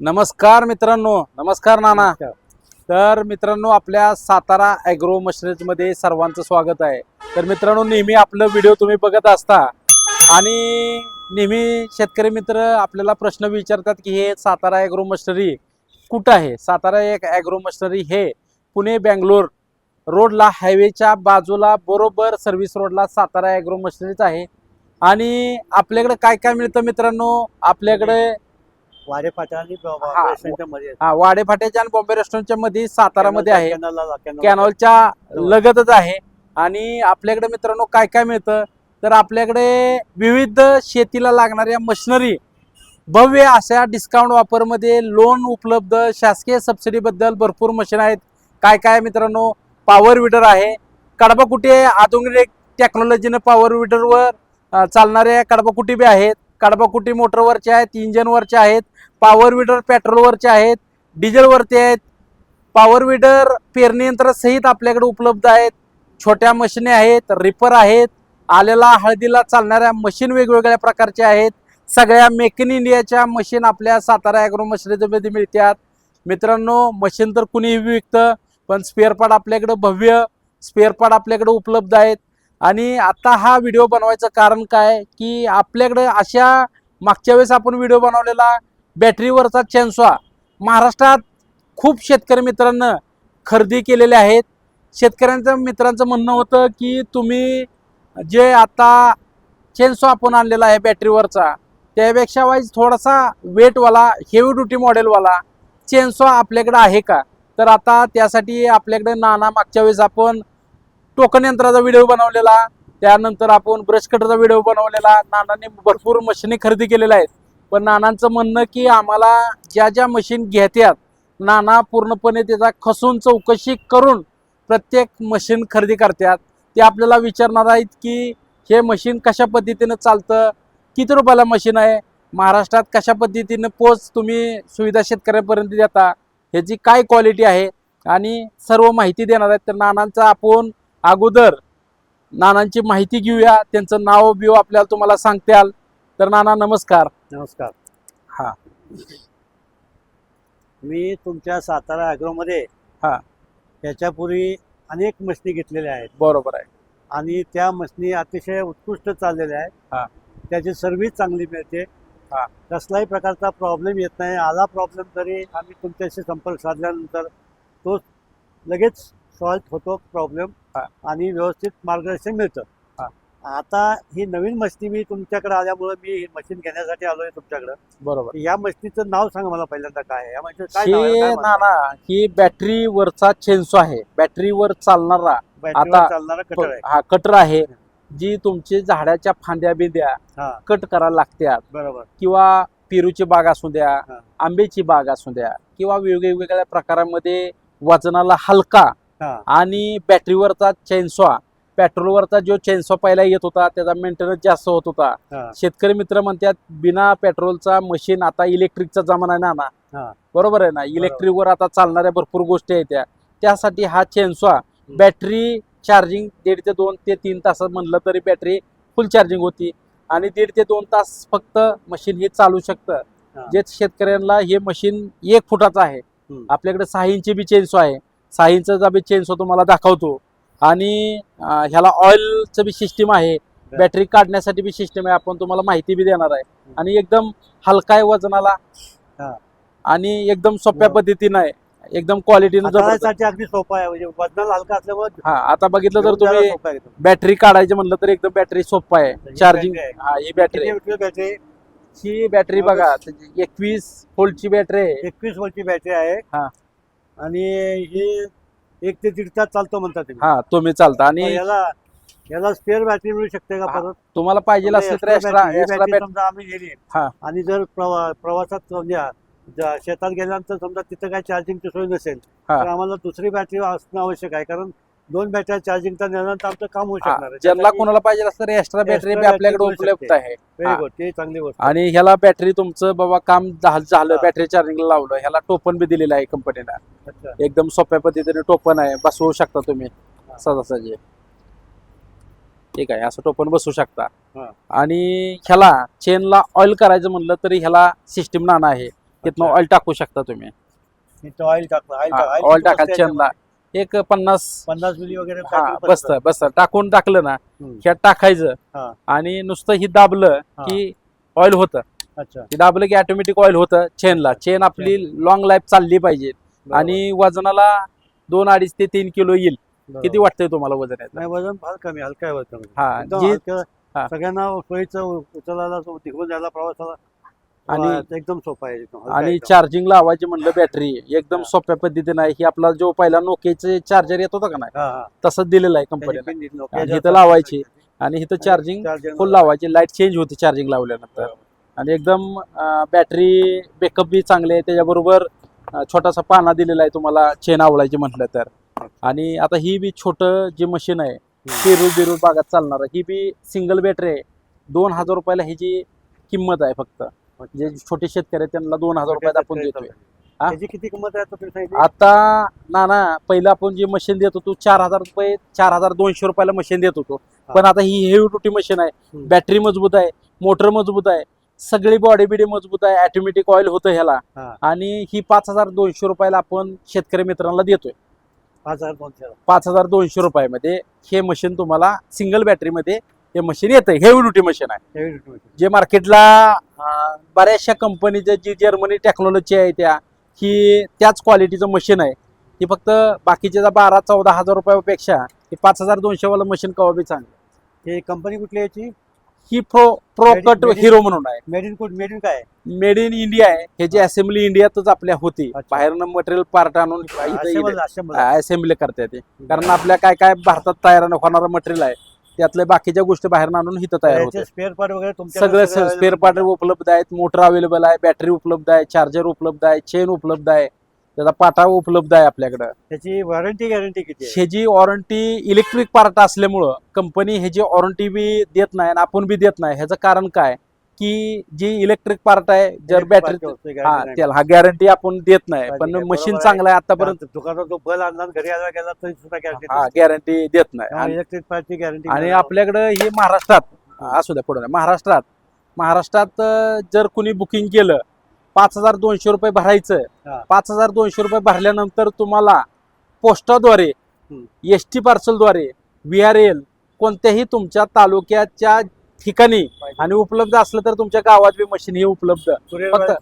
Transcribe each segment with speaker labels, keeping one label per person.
Speaker 1: नमस्कार मित्रांनो, नमस्कार नाना.
Speaker 2: नमस्कार.
Speaker 1: तर मित्रांनो, आपल्या सातारा ॲग्रो मशिनरीज मध्ये सर्वांचं स्वागत आहे. तर मित्रांनो, नेहमी आपलं व्हिडिओ तुम्ही बघत असता आणि नेहमी शेतकरी मित्र आपल्याला प्रश्न विचारतात की हे सातारा ॲग्रो मशिनरी कुठं आहे. सातारा एक ॲग्रो मशिनरी हे पुणे बेंगलोर रोडला हायवेच्या बाजूला बरोबर सर्व्हिस रोडला सातारा ॲग्रो मशिनरीज आहे. आणि आपल्याकडे काय काय मिळतं मित्रांनो, आपल्याकडे
Speaker 2: वारे फाटा आणि
Speaker 1: हा.
Speaker 2: रेस्टॉरंटच्या मध्ये आहे.
Speaker 1: हा, वाडे फाट्याच्या आणि बॉम्बे रेस्टॉरंटच्या मध्ये सातारामध्ये आहे.
Speaker 2: कॅनलला
Speaker 1: कॅनॉलच्या लगतच आहे. आणि आपल्याकडे मित्रांनो काय काय मिळतं, तर आपल्याकडे विविध शेतीला लागणाऱ्या मशिनरी भव्य अशा डिस्काउंट ऑफरमध्ये लोन उपलब्ध, शासकीय सबसिडीबद्दल भरपूर मशीन आहेत. काय काय मित्रांनो, पॉवर विडर आहे, कडबाकुटी आहे, आधुनिक टेक्नॉलॉजीनं पॉवर विडरवर चालणाऱ्या कडबाकुटी बी आहेत. कडबाकुटी मोटरवरचे आहेत, इंजनवरचे आहेत, पॉवर विडर पेट्रोलवरचे आहेत, डिझेलवरती आहेत. पॉवर विडर पेरणी यंत्रासहित आपल्याकडे उपलब्ध आहेत. छोट्या मशीने आहेत, रिपर आहेत, आलेला हळदीला चालणाऱ्या मशीन वेगवेगळ्या प्रकारच्या आहेत. सगळ्या मेक इन इंडियाच्या मशीन आपल्या सातारा ॲग्रो मशिनरीमध्ये मिळतात. मित्रांनो, मशीन तर कुणीही विकतं, पण स्पेअर पार्ट आपल्याकडे भव्य स्पेअर पार्ट आपल्याकडे उपलब्ध आहेत. आणि आता हा व्हिडिओ बनवायचं कारण काय की आपल्याकडे अशा मागच्या वेळेस आपण व्हिडिओ बनवलेला बॅटरीवरचा चेनसॉ महाराष्ट्रात खूप शेतकरी मित्रांना खरेदी केलेले आहेत. शेतकऱ्यांचं मित्रांचं म्हणणं होतं की तुम्ही जे आता चेनसॉ आपण आणलेला आहे बॅटरीवरचा, त्यापेक्षा वाईज थोडासा वेटवाला हेवी ड्युटी मॉडेलवाला चेनसॉ आपल्याकडे आहे का. तर आता त्यासाठी आपल्याकडे नाना मागच्या वेळेस आपण टोकन यंत्राचा व्हिडिओ बनवलेला, त्यानंतर आपण ब्रश कटरचा व्हिडिओ बनवलेला. नानांनी भरपूर मशीनी खरेदी केलेल्या आहेत. पण नानांचं म्हणणं की आम्हाला ज्या ज्या मशीन घेतात नाना पूर्णपणे त्याचा खसून चौकशी करून प्रत्येक मशीन खरेदी करतात. ते आपल्याला विचारणार आहेत की हे मशीन कशा पद्धतीनं चालतं, किती रुपयाला मशीन आहे, महाराष्ट्रात कशा पद्धतीनं पोच तुम्ही सुविधा शेतकऱ्यापर्यंत देता, ह्याची काय क्वालिटी आहे आणि सर्व माहिती देणार आहेत. तर नानांचा आपण अगोदर नानांची माहिती घेऊया, त्यांचं नाव बिव आपल्याला तुम्हाला सांगताल. तर नाना नमस्कार.
Speaker 2: नमस्कार.
Speaker 1: हा,
Speaker 2: मी तुमच्या सातारा ॲग्रोमध्ये
Speaker 1: हा,
Speaker 2: याच्यापूर्वी अनेक मशनी घेतलेल्या आहेत
Speaker 1: बरोबर आहे.
Speaker 2: आणि त्या मशनी अतिशय उत्कृष्ट चाललेल्या
Speaker 1: हा.
Speaker 2: आहेत. त्याची सर्व्हिस चांगली मिळते.
Speaker 1: हा.
Speaker 2: कसलाही प्रकारचा प्रॉब्लेम येत नाही. आला प्रॉब्लेम तरी आम्ही तुमच्याशी संपर्क साधल्यानंतर तो लगेच सॉल्व होतो प्रॉब्लेम
Speaker 1: हा.
Speaker 2: आणि व्यवस्थित मार्गदर्शन मिळतं.
Speaker 1: हा.
Speaker 2: आता ही नवीन मशनी मी तुमच्याकडे आल्यामुळे मी ही मशीन घेण्यासाठी आलोय तुमच्याकडे.
Speaker 1: बरोबर.
Speaker 2: या मशीनीचं नाव सांगा मला पहिल्यांदा, काय आहे या मशीनचं काय नाव आहे,
Speaker 1: हे
Speaker 2: काय म्हणतात?
Speaker 1: नाना ही बॅटरीवरचा चेनसॉ आहे, बॅटरीवर चालणारा
Speaker 2: बॅटरीवर
Speaker 1: आता
Speaker 2: चालणारा कटर आहे.
Speaker 1: हा कटर आहे. जी तुमची झाडाच्या फांद्या बिंद्या
Speaker 2: हा,
Speaker 1: कट करायला लागतात,
Speaker 2: बरोबर.
Speaker 1: किंवा पेरूची बाग असू द्या,
Speaker 2: हा.
Speaker 1: आंब्याची बाग असू द्या, किंवा वेगवेगळ्या प्रकारामध्ये वजनाला हलका
Speaker 2: हा,
Speaker 1: आणि बॅटरीवरचा चेनसॉ, पेट्रोलवरचा जो चेनसॉ पहिला येत होता त्याचा मेंटेनन्स जास्त होत होता.
Speaker 2: हा,
Speaker 1: शेतकरी मित्र म्हणतात बिना पेट्रोलचा मशीन, आता इलेक्ट्रिकचा जमाना आहे ना.
Speaker 2: हा.
Speaker 1: बरोबर आहे ना, इलेक्ट्रिकवर आता चालणाऱ्या भरपूर गोष्टी आहेत त्यासाठी हा चेनसॉ बॅटरी चार्जिंग 1.5 ते 2 ते 3 तासात म्हणलं तरी बॅटरी फुल चार्जिंग होती आणि 1.5 ते 2 तास फक्त मशीन हे चालू शकतं.
Speaker 2: हा.
Speaker 1: जे शेतकऱ्यांना हे मशीन 1 फुटाचं आहे. आपल्याकडे 6 इंची बी चेनसॉ आहे, 6 इंचचा बी चेनसॉ तुम्हाला दाखवतो. आणि ह्याला ऑइलचं बी सिस्टीम आहे, बॅटरी काढण्यासाठी बी सिस्टीम आहे, आपण तुम्हाला माहिती बी देणार आहे. आणि एकदम हलका आहे वजनाला
Speaker 2: हा.
Speaker 1: आणि एकदम सोप्या पद्धतीनं आहे, एकदम क्वालिटीनं जबरदस्त.
Speaker 2: हाताळायसाठी अगदी सोपा आहे, म्हणजे वजनाला हलका असल्यामुळे
Speaker 1: हा, आता बघितलं तर
Speaker 2: घेऊन जायला
Speaker 1: तुम्ही
Speaker 2: सोपं आहे एकदम.
Speaker 1: बॅटरी काढायची म्हणलं तर एकदम बॅटरी सोपा आहे.
Speaker 2: ही
Speaker 1: चार्जिंग
Speaker 2: बॅटरी आहे.
Speaker 1: हा, ही बॅटरी आहे.
Speaker 2: किती बॅटरी?
Speaker 1: ही बॅटरी बघा 21 व्होल्टची बॅटरी आहे.
Speaker 2: 21 वोल्टची बॅटरी आहे.
Speaker 1: हा.
Speaker 2: आणि ही 1 ते 1.5 तास चालतो म्हणतात तुम्ही.
Speaker 1: हा, तुम्ही चालता. आणि
Speaker 2: याला स्पेअर बॅटरी मिळू शकते का
Speaker 1: हा,
Speaker 2: परत?
Speaker 1: तुम्हाला पाहिजे असेल तर एक्स्ट्रा बॅटरी.
Speaker 2: समजा आम्ही गेली
Speaker 1: हा.
Speaker 2: आणि जर प्रवासात समजा शेतात गेल्यानंतर समजा तिथं काही चार्जिंगची सोय नसेल
Speaker 1: हा.
Speaker 2: तर आम्हाला दुसरी बॅटरी असणं आवश्यक आहे, कारण 2 बॅटरी चार्जिंग तर नेल्यानंतर आमचं काम होऊ शकणार आहे.
Speaker 1: ज्यांना कोणाला पाहिजे असेल तर एक्स्ट्रा बॅटरी बी आपल्याकडे उपलब्ध आहे.
Speaker 2: व्हेरी गुड, ते चांगली गोष्ट.
Speaker 1: आणि ह्याला बॅटरी तुमचं बाबा काम झालं,
Speaker 2: हा.
Speaker 1: बॅटरी चार्जिंगला लावलं, ह्याला टोपन बी दिलेलं आहे कंपनीला.
Speaker 2: अच्छा.
Speaker 1: एकदम सोप्या पद्धतीने टोपन आहे, बसवू शकता तुम्ही सहजासहजी. ठीक आहे, असं टोपन बसवू शकता.
Speaker 2: हा.
Speaker 1: आणि ह्याला चेनला ऑइल करायचं म्हणलं तरी ह्याला सिस्टीम नाना आहे. तिथनं
Speaker 2: अच्छा.
Speaker 1: ऑइल टाकू शकता तुम्ही.
Speaker 2: इथं ऑइल टाकलं
Speaker 1: ऑइल टाका चेनला एक 50
Speaker 2: 50 मिली वगैरे
Speaker 1: हा
Speaker 2: काहीतरी
Speaker 1: बसतं बसतं टाकून टाकलं ना
Speaker 2: हम्म.
Speaker 1: ह्यात टाकायचं
Speaker 2: हा.
Speaker 1: आणि नुसतं ही दाबलं
Speaker 2: हा.
Speaker 1: की ऑइल होतं.
Speaker 2: अच्छा.
Speaker 1: ही दाबलं की ऑटोमॅटिक ऑइल होतं चेनला. चेन आपली लॉंग लाईफ चालली पाहिजे
Speaker 2: बरोबर.
Speaker 1: आणि वजनाला 2-2.5 ते 3 किलो येईल.
Speaker 2: बरोबर.
Speaker 1: किती वाटतंय तुम्हाला वजन याचं?
Speaker 2: नाही वजन फार कमी हलका आहे वजन
Speaker 1: हा,
Speaker 2: एकदम
Speaker 1: जी-
Speaker 2: हलकं.
Speaker 1: हा.
Speaker 2: सगळ्यांना सोयीचं उचलायला तिकडून जायला प्रवासाला
Speaker 1: आणि
Speaker 2: एकदम सोपं आहे एकदम हलका आहे
Speaker 1: आणि
Speaker 2: एकदम.
Speaker 1: चार्जिंग लावायची म्हणलं बॅटरी एकदम
Speaker 2: हा.
Speaker 1: सोप्या पद्धतीने आहे. ही आपला जो पहिला नोकियाचे चार्जर येत होता का नाही
Speaker 2: हा हा
Speaker 1: तसंच दिलेलं आहे
Speaker 2: त्याची
Speaker 1: कंपनीने.
Speaker 2: पिन दिली,
Speaker 1: आणि
Speaker 2: Nokia
Speaker 1: इथं
Speaker 2: च्या
Speaker 1: लावायची आणि इथं चार्जिंग
Speaker 2: चार्जिंग
Speaker 1: फुल लावायची. लाईट चेंज होते चार्जिंग लावल्यानंतर. आणि एकदम बॅटरी बॅकअप बी चांगले आहे. त्याच्याबरोबर छोटासा पाना दिलेला आहे तुम्हाला चेन आवळायची म्हटलं तर. आणि आता ही बी छोटं जे मशीन आहे पेरू बिरू बागात चालणार ही बी सिंगल बॅटरी आहे. 2,000 रुपयाला ह्याची किंमत आहे फक्त. जे छोटे शेतकरी आहेत त्यांना 2,000 रुपयात आपण देतोय. हा?
Speaker 2: त्याची किती किंमत आहे आता तुम्ही सांगितली?
Speaker 1: आता ना पहिलं आपण जे मशीन देत होतो 4,000 रुपये 4,200 रुपयाला मशीन देत होतो. पण आता ही हेवी ड्युटी मशीन आहे.
Speaker 2: हम्म.
Speaker 1: बॅटरी मजबूत आहे, मोटर मजबूत आहे, सगळी बॉडी बिडी मजबूत आहे, ऑटोमॅटिक ऑइल होतं ह्याला.
Speaker 2: हा.
Speaker 1: आणि ही 5,200 रुपयाला आपण शेतकरी मित्रांना देतोय.
Speaker 2: 5,200
Speaker 1: 5,200 रुपयामध्ये हे मशीन तुम्हाला सिंगल बॅटरीमध्ये हे मशीन येतं. हेवी ड्युटी मशीन आहे.
Speaker 2: Heavy duty machine.
Speaker 1: जे मार्केटला बऱ्याचशा कंपनीचं जी जर्मनी टेक्नॉलॉजी आहे ही त्याच क्वालिटीचं मशीन आहे. ही फक्त बाकीच्या 12-14 हजार रुपयापेक्षा हे 5,200 वाला मशीन कवा बी चांगलं.
Speaker 2: हे कंपनी कुठली आहे याची?
Speaker 1: ही प्रोकट
Speaker 2: Made in-
Speaker 1: हिरो म्हणून आहे.
Speaker 2: मेड इन काय आहे?
Speaker 1: मेड इन इंडिया आहे. ह्याची असेंब्ली इंडियातच आपल्या होती.
Speaker 2: अच्छा.
Speaker 1: बाहेरनं मटेरियल पार्ट आणून
Speaker 2: Assemble.
Speaker 1: असेंब्ली करता येते. कारण आपल्या काय काय भारतात तयार होणारं मटेरियल आहे त्यातल्या बाकीच्या गोष्टी बाहेर आणून इथं तयार होते.
Speaker 2: स्पेअर पार्ट वगैरे तुमच्या
Speaker 1: सगळं स्पेअर पार्ट उपलब्ध आहेत. मोटर अवेलेबल आहे, बॅटरी उपलब्ध आहे, चार्जर उपलब्ध आहे, चेन उपलब्ध आहे, त्याचा पाटा उपलब्ध आहे आपल्याकडं.
Speaker 2: त्याची वॉरंटी गॅरंटी किती आहे?
Speaker 1: ह्याची वॉरंटी इलेक्ट्रिक पार्ट असल्यामुळं कंपनी ह्याची वॉरंटी बी देत नाही आणि आपण बी देत नाही. ह्याचं कारण काय की जी इलेक्ट्रिक पार्ट आहे जर बॅटरी त्याला हा गॅरंटी आपण देत नाही. पण मशीन चांगलं आहे आतापर्यंत
Speaker 2: दुकानात जो बल आणला घरी आला गेला तरी सुद्धा गॅरंटी
Speaker 1: हा गॅरंटी देत नाही. आणि-
Speaker 2: इलेक्ट्रिक पार्टची गॅरंटी
Speaker 1: आणि आपल्याकडं हे महाराष्ट्रात असू द्या पुढे महाराष्ट्रात जर कुणी बुकिंग केलं 5,200 रुपये भरायचं.
Speaker 2: हा.
Speaker 1: 5,200 रुपये भरल्यानंतर तुम्हाला पोस्टाद्वारे ST पार्सलद्वारे VRL कोणत्याही तुमच्या तालुक्याच्या ठिकाणी आणि उपलब्ध असलं तर तुमच्या गावात बी मशीन हे उपलब्ध फक्त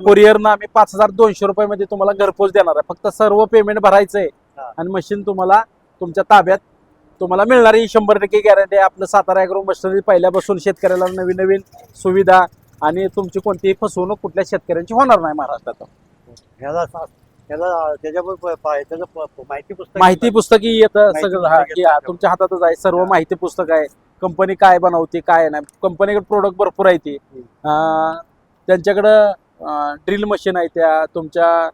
Speaker 1: कुरिअरनं आम्ही 5,200 रुपयामध्ये तुम्हाला घरपोच देणार आहे. फक्त सर्व पेमेंट भरायचंय
Speaker 2: हा.
Speaker 1: आणि मशीन तुम्हाला तुमच्या ताब्यात तुम्हाला मिळणार ही 100% गॅरंटी आहे. आपलं सातारा ॲग्रो मशिनरी पहिल्यापासून शेतकऱ्याला नवीन नवीन सुविधा आणि तुमची कोणतीही फसवणूक कुठल्या शेतकऱ्यांची होणार नाही महाराष्ट्रात. माहिती पुस्तकी येतं
Speaker 2: माहिती
Speaker 1: सगळं.
Speaker 2: पुस्तक
Speaker 1: हा
Speaker 2: येतं.
Speaker 1: की हा, तुमच्या हातातच आहे सर्व माहिती पुस्तक आहे. कंपनी काय बनवते काय नाही. कंपनीकडे प्रोडक्ट भरपूर आहे ती. त्यांच्याकडं ड्रिल मशीन आहे त्या तुमच्या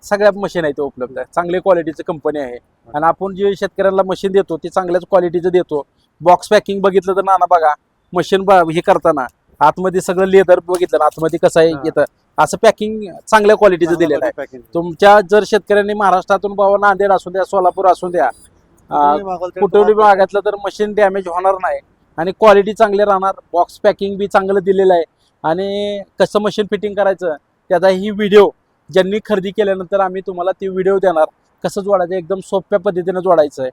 Speaker 1: सगळ्या मशीन आहेत उपलब्ध आहे. चांगल्या क्वालिटीची कंपनी आहे आणि आपण जे शेतकऱ्यांना मशीन देतो ते चांगल्याच क्वालिटीचं देतो. बॉक्स पॅकिंग बघितलं तर नाना बघा मशीन हे करताना आतमध्ये सगळं लेदर बघितलं ना आतमध्ये कसं आहे येतं असं पॅकिंग चांगल्या क्वालिटीचं दिलेलं आहे. तुमच्या जर शेतकऱ्यांनी महाराष्ट्रातून बाबा नांदेड असू द्या सोलापूर असू द्या कुठेही मागितलं तर मशीन डॅमेज होणार नाही आणि क्वालिटी चांगली राहणार. बॉक्स पॅकिंग बी चांगलं दिलेलं आहे आणि कसं मशीन फिटिंग करायचं त्याचा ही व्हिडिओ ज्यांनी खरेदी केल्यानंतर आम्ही तुम्हाला ती व्हिडिओ देणार. कसं जोडायचं एकदम सोप्या पद्धतीनं जोडायचं आहे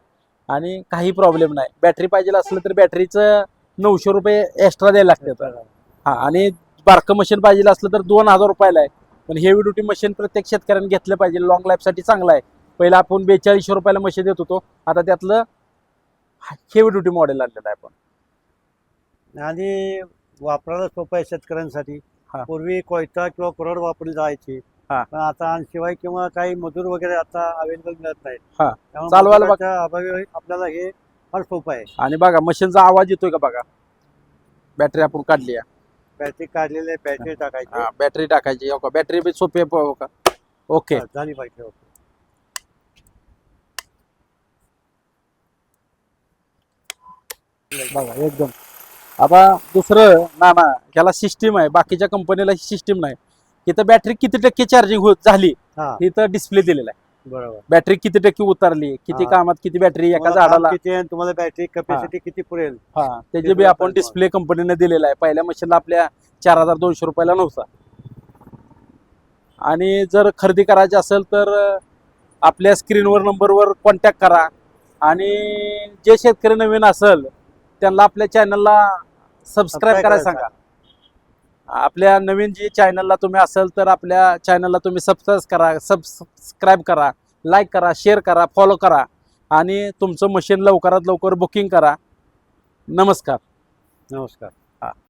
Speaker 1: आणि काही प्रॉब्लेम नाही. बॅटरी पाहिजे असलं तर बॅटरीचं 900 रुपये एक्स्ट्रा द्यायला लागतात. हा आणि बारकं मशीन पाहिजे असलं तर 2,000 रुपयाला आहे. पण हेवी ड्युटी मशीन प्रत्येक शेतकऱ्यांनी घेतलं पाहिजे. लॉंग लाईफसाठी चांगलं आहे. पहिला आपण 4200 रुपयाला मशीन देत होतो आता त्यातलं हेवी ड्युटी मॉडेल आणलेलं आहे आपण.
Speaker 2: आणि वापरायला सोपं आहे शेतकऱ्यांसाठी.
Speaker 1: हा.
Speaker 2: पूर्वी कोयता किंवा कुऱ्हाड वापरली जायची
Speaker 1: हा.
Speaker 2: पण आता शिवाय किंवा काही मजूर वगैरे आता अवेलेबल मिळत नाहीत.
Speaker 1: हा.
Speaker 2: त्यामुळे
Speaker 1: चालवायला
Speaker 2: मजुराच्या अभावी आपल्याला हे फार सोपं आहे.
Speaker 1: आणि बघा मशीनचा आवाज येतोय का बघा. बॅटरी आपण काढली आहे.
Speaker 2: बॅटरी काढलेली आहे बॅटरी टाकायची
Speaker 1: बॅटरी टाकायची. हो का बॅटरी बी सोपी आहे हो का. ओके
Speaker 2: हा, झाली पाहिजे. ओके.
Speaker 1: बघा एकदम. आता दुसरं नाना ह्याला सिस्टीम आहे. बाकीच्या कंपनीला ही सिस्टीम नाही. इथं बॅटरी किती टक्के चार्जिंग होत झाली
Speaker 2: हा
Speaker 1: इथं डिस्प्ले दिलेला आहे.
Speaker 2: बरोबर.
Speaker 1: बॅटरी किती टक्के उतरली किती
Speaker 2: हा.
Speaker 1: कामात किती बॅटरी एका
Speaker 2: तुम्हाला
Speaker 1: झाडाला
Speaker 2: काम किती आहे आणि तुम्हाला बॅटरी कॅपॅसिटी किती पुरेल
Speaker 1: हा त्याचे
Speaker 2: ते
Speaker 1: बी
Speaker 2: सुद्धा
Speaker 1: आपण
Speaker 2: पाहिजे.
Speaker 1: डिस्प्ले कंपनीने दिलेला आहे. पहिल्या मशीनला आपल्या 4,200 रुपयाला नव्हता. आणि जर खरेदी करायची असेल तर आपल्या स्क्रीनवर नंबरवर कॉन्टॅक्ट करा. आणि जे शेतकरी नवीन असेल त्यांना आपल्या चॅनलला सबस्क्राईब करायला सांगा. आपल्या नवीन जी चॅनलला तुम्ही असेल तर आपल्या चॅनलला तुम्ही सबस्क्राईब करा, लाईक करा, शेअर करा, फॉलो करा आणि तुमचं मशीन लवकरात लवकर बुकिंग करा. नमस्कार.
Speaker 2: नमस्कार.